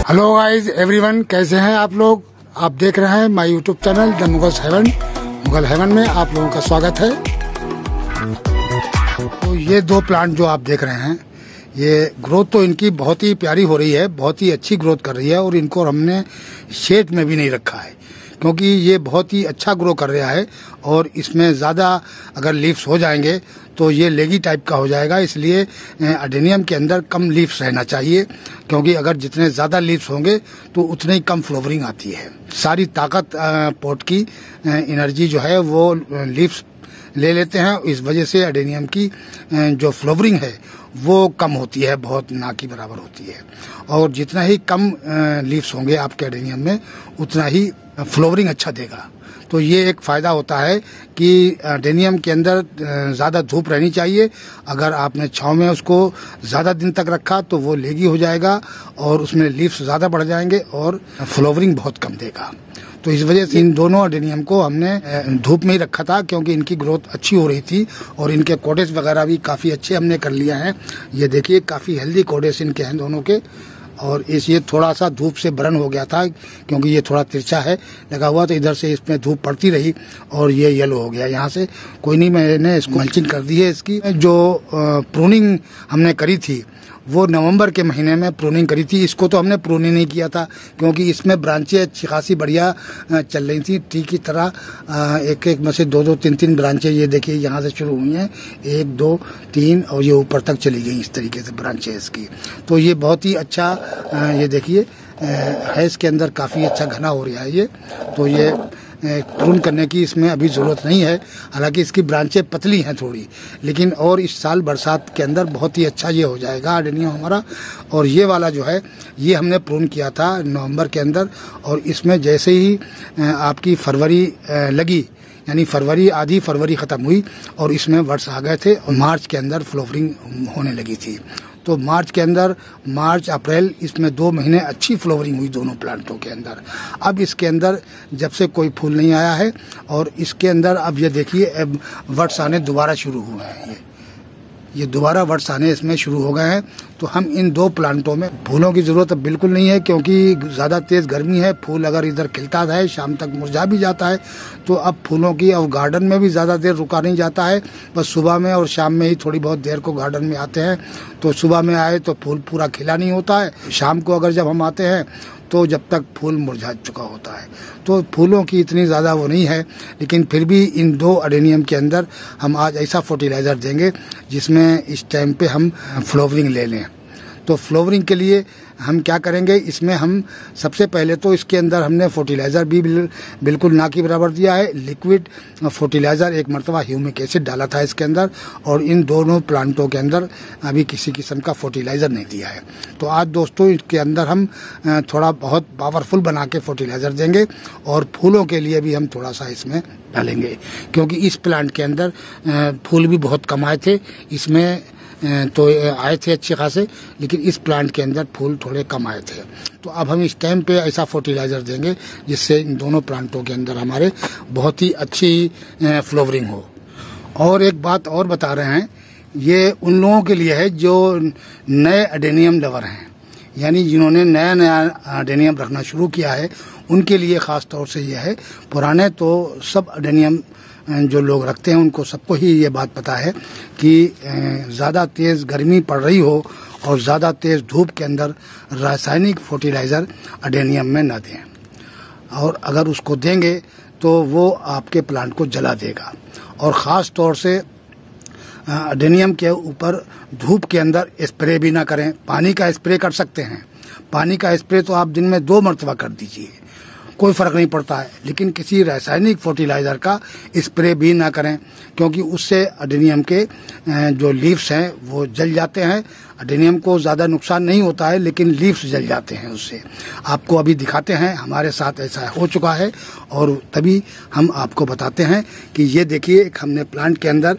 Hello guys everyone, कैसे हैं आप लोग। आप देख रहे हैं my YouTube channel the Mughal heaven में आप लोगों का स्वागत है। तो ये दो प्लांट जो आप देख रहे हैं, ये ग्रोथ तो इनकी बहुत ही प्यारी हो रही है, बहुत ही अच्छी ग्रोथ कर रही है। और इनको हमने शेड में भी नहीं रखा है क्योंकि ये बहुत ही अच्छा ग्रो कर रहा है। और इसमें ज़्यादा अगर लीव्स हो जाएंगे तो ये लेगी टाइप का हो जाएगा, इसलिए अडेनियम के अंदर कम लीव्स रहना चाहिए क्योंकि अगर जितने ज़्यादा लीव्स होंगे तो उतनी ही कम फ्लावरिंग आती है। सारी ताकत पॉट की एनर्जी जो है वो लीव्स ले लेते हैं, इस वजह से अडेनियम की जो फ्लावरिंग है वो कम होती है, बहुत ना की बराबर होती है। और जितना ही कम लीव्स होंगे आपके अडेनियम में उतना ही फ्लावरिंग अच्छा देगा। तो ये एक फ़ायदा होता है कि अडेनियम के अंदर ज़्यादा धूप रहनी चाहिए। अगर आपने छांव में उसको ज़्यादा दिन तक रखा तो वो लेगी हो जाएगा और उसमें लीव्स ज़्यादा बढ़ जाएंगे और फ्लावरिंग बहुत कम देगा। तो इस वजह से इन दोनों अडेनियम को हमने धूप में ही रखा था क्योंकि इनकी ग्रोथ अच्छी हो रही थी और इनके कोडेस वगैरह भी काफ़ी अच्छे हमने कर लिया है। ये देखिए काफ़ी हेल्दी कोडेस इनके हैं दोनों के। और ये थोड़ा सा धूप से बर्न हो गया था क्योंकि ये थोड़ा तिरछा है लगा हुआ, तो इधर से इसमें धूप पड़ती रही और ये येलो हो गया यहाँ से। कोई नहीं, मैंने इसको मल्चिंग कर दी है। इसकी जो प्रूनिंग हमने करी थी वो नवंबर के महीने में प्रूनिंग करी थी। इसको तो हमने प्रूनिंग नहीं किया था क्योंकि इसमें ब्रांचें अच्छी खासी बढ़िया चल रही थी ट्री की तरह। एक एक में से दो तीन ब्रांचें, ये देखिए यहाँ से शुरू हुई हैं, 1 2 3 और ये ऊपर तक चली गई इस तरीके से ब्रांचें इसकी। तो ये बहुत ही अच्छा ये देखिए है, इसके अंदर काफ़ी अच्छा घना हो रहा है ये। तो ये प्रून करने की इसमें अभी ज़रूरत नहीं है, हालांकि इसकी ब्रांचें पतली हैं थोड़ी, लेकिन और इस साल बरसात के अंदर बहुत ही अच्छा ये हो जाएगा अडेनियम हमारा। और ये वाला जो है ये हमने प्रून किया था नवंबर के अंदर और इसमें जैसे ही आपकी फरवरी लगी, यानी फरवरी आधी फरवरी ख़त्म हुई और इसमें वर्ड्स आ गए थे और मार्च के अंदर फ्लावरिंग होने लगी थी। तो मार्च के अंदर, मार्च अप्रैल, इसमें 2 महीने अच्छी फ्लावरिंग हुई दोनों प्लांटों के अंदर। अब इसके अंदर जब से कोई फूल नहीं आया है और इसके अंदर अब ये देखिए अब वर्ड्स आने दोबारा शुरू हुए हैं, ये दोबारा वर्ड्स आने इसमें शुरू हो गए हैं। तो हम इन 2 प्लांटों में फूलों की ज़रूरत अब बिल्कुल नहीं है क्योंकि ज़्यादा तेज़ गर्मी है। फूल अगर इधर खिलता है शाम तक मुरझा भी जाता है। तो अब फूलों की और गार्डन में भी ज़्यादा देर रुका नहीं जाता है, बस सुबह में और शाम में ही थोड़ी बहुत देर को गार्डन में आते हैं। तो सुबह में आए तो फूल पूरा खिला नहीं होता है, शाम को अगर जब हम आते हैं तो जब तक फूल मुरझा चुका होता है। तो फूलों की इतनी ज़्यादा वो नहीं है, लेकिन फिर भी इन 2 अडेनियम के अंदर हम आज ऐसा फर्टिलाइज़र देंगे जिसमें इस टाइम पे हम फ्लावरिंग ले लें। तो फ्लावरिंग के लिए हम क्या करेंगे, इसमें हम सबसे पहले तो इसके अंदर हमने फर्टिलाइज़र भी बिल्कुल ना के बराबर दिया है। लिक्विड फर्टिलाइज़र 1 मरतबा ह्यूमिक एसिड डाला था इसके अंदर और इन दोनों प्लांटों के अंदर अभी किसी किस्म का फर्टिलाइज़र नहीं दिया है। तो आज दोस्तों इसके अंदर हम थोड़ा बहुत पावरफुल बना के फर्टिलाइज़र देंगे और फूलों के लिए भी हम थोड़ा सा इसमें डालेंगे क्योंकि इस प्लांट के अंदर फूल भी बहुत कम आए थे। इसमें तो आए थे अच्छे खासे, लेकिन इस प्लांट के अंदर फूल थोड़े कम आए थे। तो अब हम इस टाइम पे ऐसा फर्टिलाइज़र देंगे जिससे इन दोनों प्लांटों के अंदर हमारे बहुत ही अच्छी फ्लावरिंग हो। और एक बात और बता रहे हैं, ये उन लोगों के लिए है जो नए अडेनियम लवर हैं, यानी जिन्होंने नया अडेनियम रखना शुरू किया है उनके लिए ख़ास तौर से ये है। पुराने तो सब अडेनियम जो लोग रखते हैं उनको सबको ही ये बात पता है कि ज़्यादा तेज़ गर्मी पड़ रही हो और ज़्यादा तेज़ धूप के अंदर रासायनिक फर्टिलाइज़र अडेनियम में न दें, और अगर उसको देंगे तो वो आपके प्लांट को जला देगा। और ख़ास तौर से अडेनियम के ऊपर धूप के अंदर स्प्रे भी ना करें। पानी का स्प्रे कर सकते हैं, पानी का स्प्रे तो आप दिन में 2 मरतबा कर दीजिए, कोई फ़र्क नहीं पड़ता है, लेकिन किसी रासायनिक फर्टिलाइज़र का स्प्रे भी ना करें क्योंकि उससे अडेनियम के जो लीव्स हैं वो जल जाते हैं। अडेनियम को ज़्यादा नुकसान नहीं होता है लेकिन लीव्स जल जाते हैं उससे। आपको अभी दिखाते हैं, हमारे साथ ऐसा हो चुका है और तभी हम आपको बताते हैं कि ये देखिए हमने प्लांट के अंदर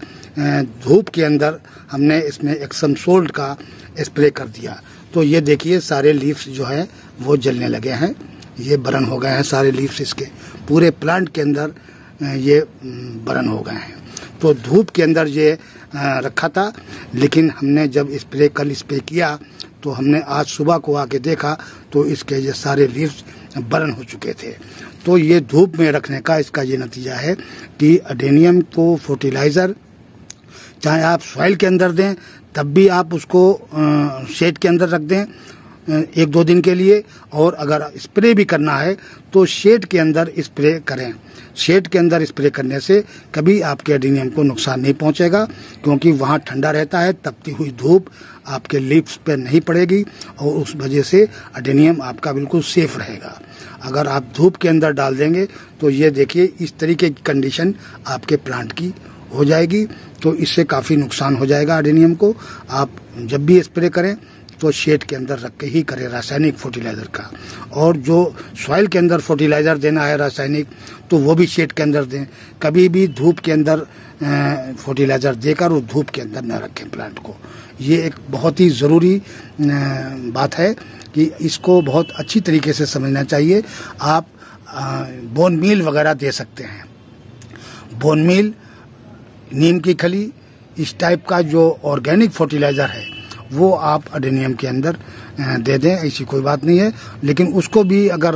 धूप के अंदर हमने इसमें एक्सम सोल्ट का स्प्रे कर दिया। तो ये देखिए सारे लीव्स जो है वो जलने लगे हैं, ये बर्न हो गए हैं सारे लीव्स इसके, पूरे प्लांट के अंदर ये बर्न हो गए हैं। तो धूप के अंदर ये रखा था, लेकिन हमने जब कल स्प्रे किया तो हमने आज सुबह को आके देखा तो इसके ये सारे लीव्स बर्न हो चुके थे। तो ये धूप में रखने का इसका ये नतीजा है कि अडेनियम को फर्टिलाइज़र चाहे आप सॉइल के अंदर दें तब भी आप उसको शेड के अंदर रख दें 1-2 दिन के लिए, और अगर स्प्रे भी करना है तो शेड के अंदर स्प्रे करें। शेड के अंदर स्प्रे करने से कभी आपके अडेनियम को नुकसान नहीं पहुंचेगा, क्योंकि वहां ठंडा रहता है, तपती हुई धूप आपके लीव्स पे नहीं पड़ेगी और उस वजह से अडेनियम आपका बिल्कुल सेफ रहेगा। अगर आप धूप के अंदर डाल देंगे तो ये देखिए इस तरीके की कंडीशन आपके प्लांट की हो जाएगी, तो इससे काफ़ी नुकसान हो जाएगा अडेनियम को। आप जब भी स्प्रे करें तो शेड के अंदर रख के ही करें रासायनिक फर्टिलाइज़र का, और जो सॉइल के अंदर फर्टिलाइज़र देना है रासायनिक तो वो भी शेड के अंदर दें। कभी भी धूप के अंदर फर्टिलाइज़र देकर वो धूप के अंदर न रखें प्लांट को। ये एक बहुत ही ज़रूरी बात है कि इसको बहुत अच्छी तरीके से समझना चाहिए। आप बोन मील वगैरह दे सकते हैं, बोन मील, नीम की खली, इस टाइप का जो ऑर्गेनिक फर्टिलाइज़र है वो आप अडेनियम के अंदर दे दें, ऐसी कोई बात नहीं है। लेकिन उसको भी अगर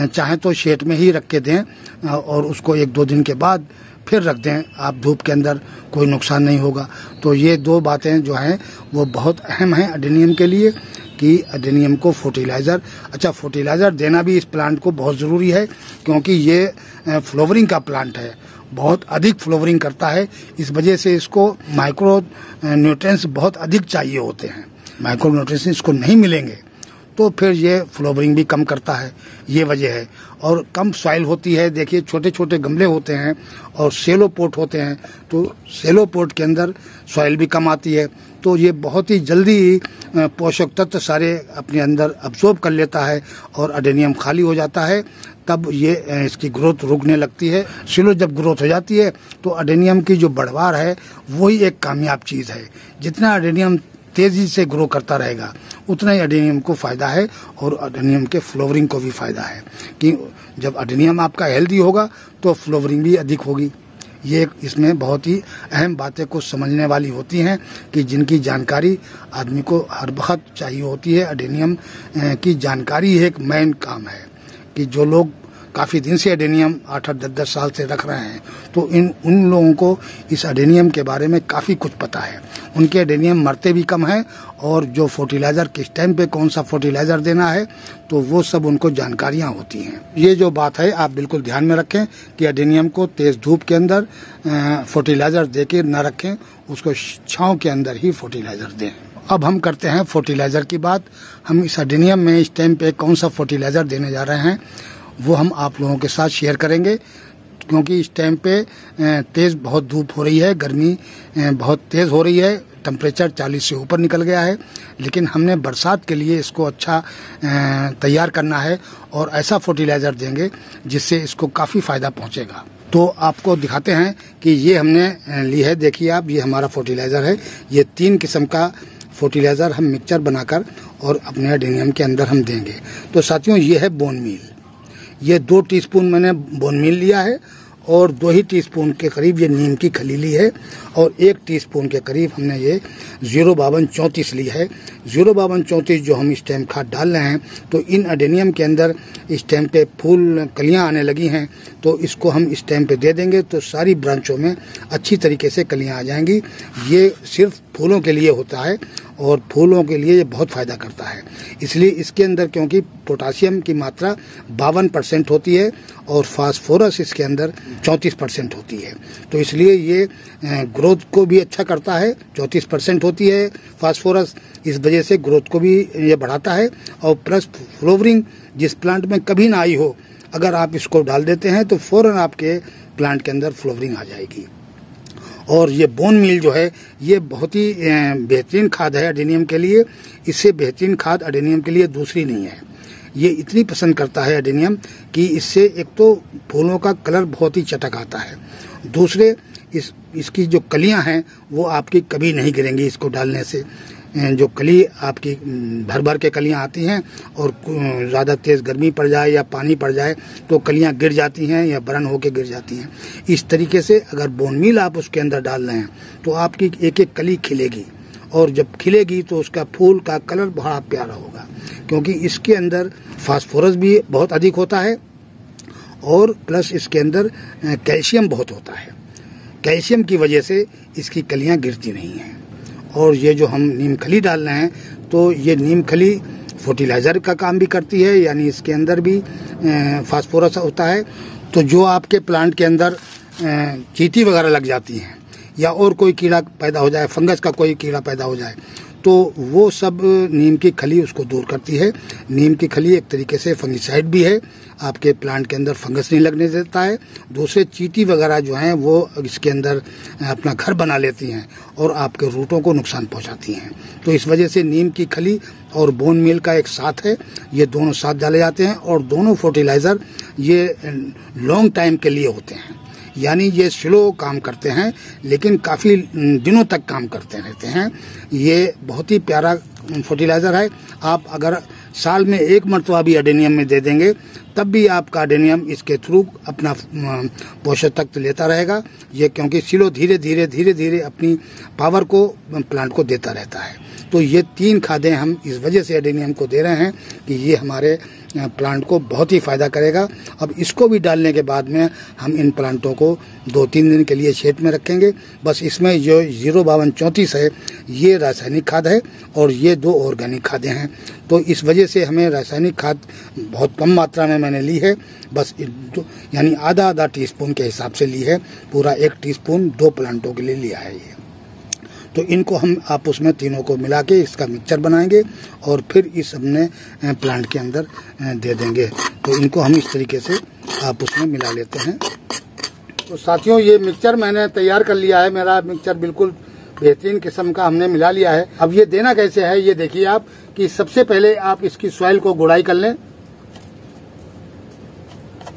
चाहें तो शेड में ही रख के दें और उसको 1-2 दिन के बाद फिर रख दें आप धूप के अंदर, कोई नुकसान नहीं होगा। तो ये 2 बातें जो हैं वो बहुत अहम हैं अडेनियम के लिए कि अडेनियम को फर्टिलाइज़र, अच्छा फर्टिलाइज़र देना भी इस प्लांट को बहुत ज़रूरी है, क्योंकि ये फ्लावरिंग का प्लांट है, बहुत अधिक फ्लावरिंग करता है। इस वजह से इसको माइक्रो न्यूट्रिएंट्स बहुत अधिक चाहिए होते हैं। माइक्रो न्यूट्रिएंट्स इसको नहीं मिलेंगे तो फिर ये फ्लावरिंग भी कम करता है, ये वजह है। और कम सॉइल होती है, देखिए छोटे छोटे गमले होते हैं और सेलो पोट होते हैं, तो सेलो पोट के अंदर सॉइल भी कम आती है, तो ये बहुत ही जल्दी पोषक तत्व सारे अपने अंदर अब्सॉर्ब कर लेता है और अडेनियम खाली हो जाता है। तब ये इसकी ग्रोथ रुकने लगती है। स्लो जब ग्रोथ हो जाती है तो अडेनियम की जो बढ़वार है वही एक कामयाब चीज़ है। जितना अडेनियम तेजी से ग्रो करता रहेगा उतना ही अडेनियम को फायदा है और अडेनियम के फ्लावरिंग को भी फायदा है, कि जब अडेनियम आपका हेल्दी होगा तो फ्लावरिंग भी अधिक होगी। ये इसमें बहुत ही अहम बातें को समझने वाली होती हैं कि जिनकी जानकारी आदमी को हर वक्त चाहिए होती है। अडेनियम की जानकारी एक मेन काम है कि जो लोग काफ़ी दिन से अडेनियम 8-10 साल से रख रहे हैं तो उन लोगों को इस अडेनियम के बारे में काफ़ी कुछ पता है। उनके अडेनियम मरते भी कम है और जो फर्टिलाइज़र किस टाइम पे कौन सा फर्टिलाइज़र देना है तो वो सब उनको जानकारियाँ होती हैं। ये जो बात है आप बिल्कुल ध्यान में रखें कि अडेनियम को तेज़ धूप के अंदर फर्टिलाइज़र दे के न रखें, उसको छाँव के अंदर ही फर्टिलाइज़र दें। अब हम करते हैं फर्टिलाइज़र की बात। हम इस अडेनियम में इस टाइम पे कौन सा फर्टिलाइज़र देने जा रहे हैं वो हम आप लोगों के साथ शेयर करेंगे, क्योंकि इस टाइम पे तेज़ बहुत धूप हो रही है, गर्मी बहुत तेज़ हो रही है, टेम्परेचर 40 से ऊपर निकल गया है। लेकिन हमने बरसात के लिए इसको अच्छा तैयार करना है और ऐसा फर्टिलाइज़र देंगे जिससे इसको काफ़ी फ़ायदा पहुंचेगा। तो आपको दिखाते हैं कि ये हमने ली है, देखिए आप, ये हमारा फर्टिलाइज़र है। ये 3 किस्म का फर्टिलाइज़र हम मिक्सचर बनाकर और अपने अडेनियम के अंदर हम देंगे। तो साथियों ये है बोन मील, ये 2 टीस्पून मैंने बोन मील लिया है और 2 ही टीस्पून के करीब ये नीम की खली ली है और 1 टीस्पून के करीब हमने ये 05234 ली है। 05234 जो हम इस टाइम खाद डाल रहे हैं तो इन अडेनियम के अंदर इस टाइम पे फूल कलियां आने लगी हैं, तो इसको हम इस टाइम पे दे देंगे तो सारी ब्रांचों में अच्छी तरीके से कलियां आ जाएंगी। ये सिर्फ फूलों के लिए होता है और फूलों के लिए ये बहुत फ़ायदा करता है। इसलिए इसके अंदर क्योंकि पोटासियम की मात्रा 52% होती है और फास्फोरस इसके अंदर 34% होती है, तो इसलिए ये ग्रोथ को भी अच्छा करता है। 34% होती है फास्फोरस, इस वजह से ग्रोथ को भी ये बढ़ाता है और प्लस फ्लावरिंग जिस प्लांट में कभी ना आई हो, अगर आप इसको डाल देते हैं तो फौरन आपके प्लांट के अंदर फ्लावरिंग आ जाएगी। और ये बोन मील जो है ये बहुत ही बेहतरीन खाद है अडेनियम के लिए। इससे बेहतरीन खाद अडेनियम के लिए दूसरी नहीं है। ये इतनी पसंद करता है अडेनियम कि इससे एक तो फूलों का कलर बहुत ही चटक आता है, दूसरे इसकी जो कलियां हैं वो आपकी कभी नहीं गिरेंगी इसको डालने से। जो कली आपकी भर भर के कलियां आती हैं और ज़्यादा तेज़ गर्मी पड़ जाए या पानी पड़ जाए तो कलियां गिर जाती हैं या बर्न होके गिर जाती हैं। इस तरीके से अगर बोन मील आप उसके अंदर डाल रहे हैं तो आपकी एक एक कली खिलेगी और जब खिलेगी तो उसका फूल का कलर बड़ा प्यारा होगा, क्योंकि इसके अंदर फास्फोरस भी बहुत अधिक होता है और प्लस इसके अंदर कैल्शियम बहुत होता है। कैल्शियम की वजह से इसकी कलियां गिरती नहीं हैं। और ये जो हम नीम खली डाल रहे हैं, तो ये नीम खली फर्टिलाइज़र का काम भी करती है, यानी इसके अंदर भी फास्फोरस होता है। तो जो आपके प्लांट के अंदर चींटी वगैरह लग जाती हैं या और कोई कीड़ा पैदा हो जाए, फंगस का कोई कीड़ा पैदा हो जाए, तो वो सब नीम की खली उसको दूर करती है। नीम की खली एक तरीके से फंगिसाइड भी है, आपके प्लांट के अंदर फंगस नहीं लगने देता है। दूसरे चींटी वगैरह जो हैं वो इसके अंदर अपना घर बना लेती हैं और आपके रूटों को नुकसान पहुंचाती हैं। तो इस वजह से नीम की खली और बोन मील का एक साथ है, ये दोनों साथ डाले जाते हैं। और दोनों फर्टिलाइज़र ये लॉन्ग टाइम के लिए होते हैं, यानी ये स्लो काम करते हैं लेकिन काफ़ी दिनों तक काम करते रहते हैं। ये बहुत ही प्यारा फर्टिलाइज़र है। आप अगर साल में एक मरतबा भी एडेनियम में दे देंगे तब भी आपका एडेनियम इसके थ्रू अपना पोषक तत्व लेता रहेगा। ये क्योंकि सिलो धीरे धीरे अपनी पावर को प्लांट को देता रहता है। तो ये 3 खादें हम इस वजह से एडेनियम को दे रहे हैं कि ये हमारे प्लांट को बहुत ही फायदा करेगा। अब इसको भी डालने के बाद में हम इन प्लांटों को 2-3 दिन के लिए शेड में रखेंगे। बस इसमें जो 05234 है ये रासायनिक खाद है और ये 2 ऑर्गेनिक खादें हैं। तो इस वजह से हमें रासायनिक खाद बहुत कम मात्रा में मैंने ली है, बस यानी आधा टीस्पून के हिसाब से ली है। पूरा 1 टीस्पून 2 प्लांटों के लिए लिया है ये। तो इनको हम आपस में तीनों को मिला के इसका मिक्सचर बनाएंगे और फिर इस अपने प्लांट के अंदर दे देंगे। तो इनको हम इस तरीके से आपस में मिला लेते हैं। तो साथियों, ये मिक्सचर मैंने तैयार कर लिया है। मेरा मिक्सचर बिल्कुल बेहतरीन किस्म का हमने मिला लिया है। अब ये देना कैसे है ये देखिए आप, कि सबसे पहले आप इसकी सॉइल को गुड़ाई कर लें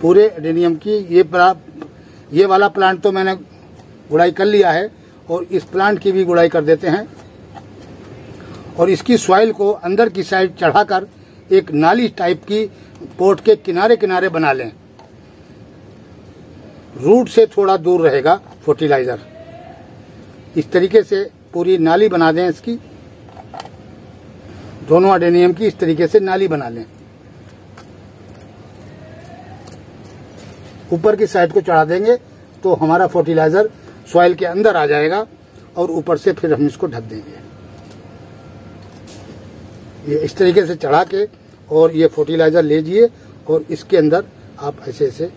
पूरे एडेनियम की। ये वाला प्लांट तो मैंने गुड़ाई कर लिया है और इस प्लांट की भी गुड़ाई कर देते हैं। और इसकी सॉइल को अंदर की साइड चढ़ाकर एक नाली टाइप की पोट के किनारे किनारे बना लें। रूट से थोड़ा दूर रहेगा फर्टिलाइजर। इस तरीके से पूरी नाली बना दें इसकी, दोनों एडेनियम की इस तरीके से नाली बना लें। ऊपर की साइड को चढ़ा देंगे तो हमारा फर्टिलाइजर सॉइल के अंदर आ जाएगा और ऊपर से फिर हम इसको ढक देंगे। ये इस तरीके से चढ़ा के और ये फर्टिलाइजर ले जाइए और इसके अंदर आप ऐसे ऐसे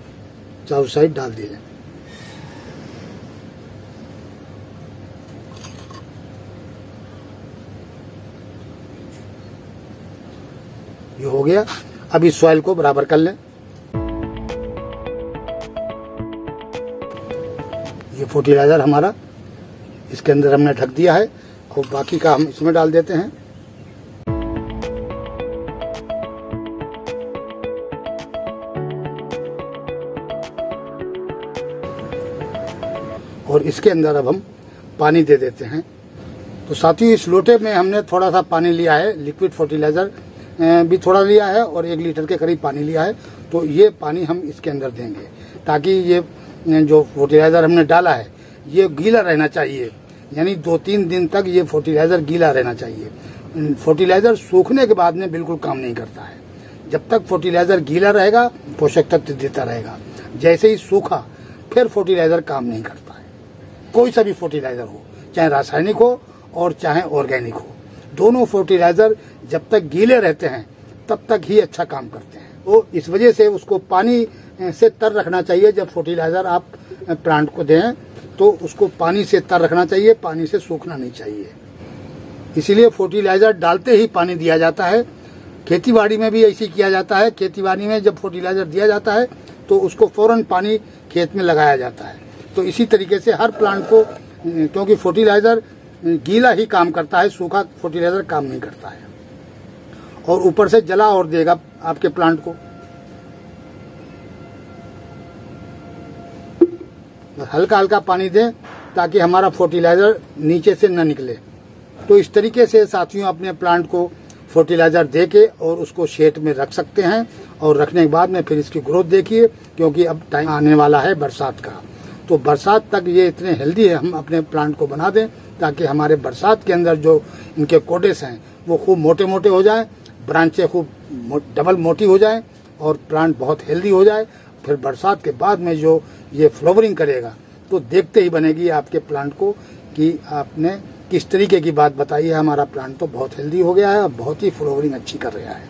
चारों साइड डाल दीजिए। ये हो गया। अब इस सॉइल को बराबर कर लें। ये फर्टिलाइजर हमारा इसके अंदर हमने ढक दिया है और बाकी का हम इसमें डाल देते हैं। और इसके अंदर अब हम पानी दे देते हैं। तो साथियों, इस लोटे में हमने थोड़ा सा पानी लिया है, लिक्विड फर्टिलाइजर भी थोड़ा लिया है और 1 लीटर के करीब पानी लिया है। तो ये पानी हम इसके अंदर देंगे ताकि ये जो फर्टिलाइजर हमने डाला है ये गीला रहना चाहिए, यानी 2-3 दिन तक ये फर्टिलाइजर गीला रहना चाहिए। फर्टिलाइजर सूखने के बाद में बिल्कुल काम नहीं करता है। जब तक फर्टिलाइजर गीला रहेगा पोषक तत्व देता रहेगा। जैसे ही सूखा फिर फर्टिलाइजर काम नहीं करता है। कोई सा भी फर्टिलाइजर हो, चाहे रासायनिक हो और चाहे ऑर्गेनिक हो, दोनों फर्टिलाइजर जब तक गीले रहते हैं तब तक ही अच्छा काम करते हैं। तो इस वजह से उसको पानी से तर रखना चाहिए। जब फर्टिलाइजर आप प्लांट को दें तो उसको पानी से तर रखना चाहिए, पानी से सूखना नहीं चाहिए। इसीलिए फर्टिलाइजर डालते ही पानी दिया जाता है। खेतीबाड़ी में भी ऐसे किया जाता है। खेतीबाड़ी में जब फर्टिलाइजर दिया जाता है तो उसको फौरन पानी खेत में लगाया जाता है। तो इसी तरीके से हर प्लांट को, क्योंकि फर्टिलाइजर गीला ही काम करता है, सूखा फर्टिलाइजर काम नहीं करता है और ऊपर से जला और देगा आपके प्लांट को। हल्का हल्का पानी दें ताकि हमारा फर्टिलाइजर नीचे से न निकले। तो इस तरीके से साथियों अपने प्लांट को फर्टिलाइजर दे के और उसको शेड में रख सकते हैं। और रखने के बाद में फिर इसकी ग्रोथ देखिए, क्योंकि अब टाइम आने वाला है बरसात का। तो बरसात तक ये इतने हेल्दी है, हम अपने प्लांट को बना दें ताकि हमारे बरसात के अंदर जो इनके कोडेस हैं वो खूब मोटे मोटे हो जाएं, ब्रांचें खूब डबल मोटी हो जाएं और प्लांट बहुत हेल्दी हो जाए। फिर बरसात के बाद में जो ये फ्लावरिंग करेगा तो देखते ही बनेगी आपके प्लांट को कि आपने किस तरीके की बात बताई है। हमारा प्लांट तो बहुत हेल्दी हो गया है और बहुत ही फ्लावरिंग अच्छी कर रहा है।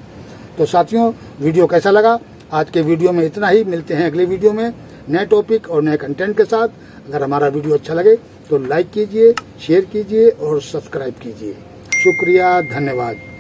तो साथियों, वीडियो कैसा लगा? आज के वीडियो में इतना ही। मिलते हैं अगले वीडियो में नए टॉपिक और नए कंटेंट के साथ। अगर हमारा वीडियो अच्छा लगे तो लाइक कीजिए, शेयर कीजिए और सब्सक्राइब कीजिए। शुक्रिया, धन्यवाद।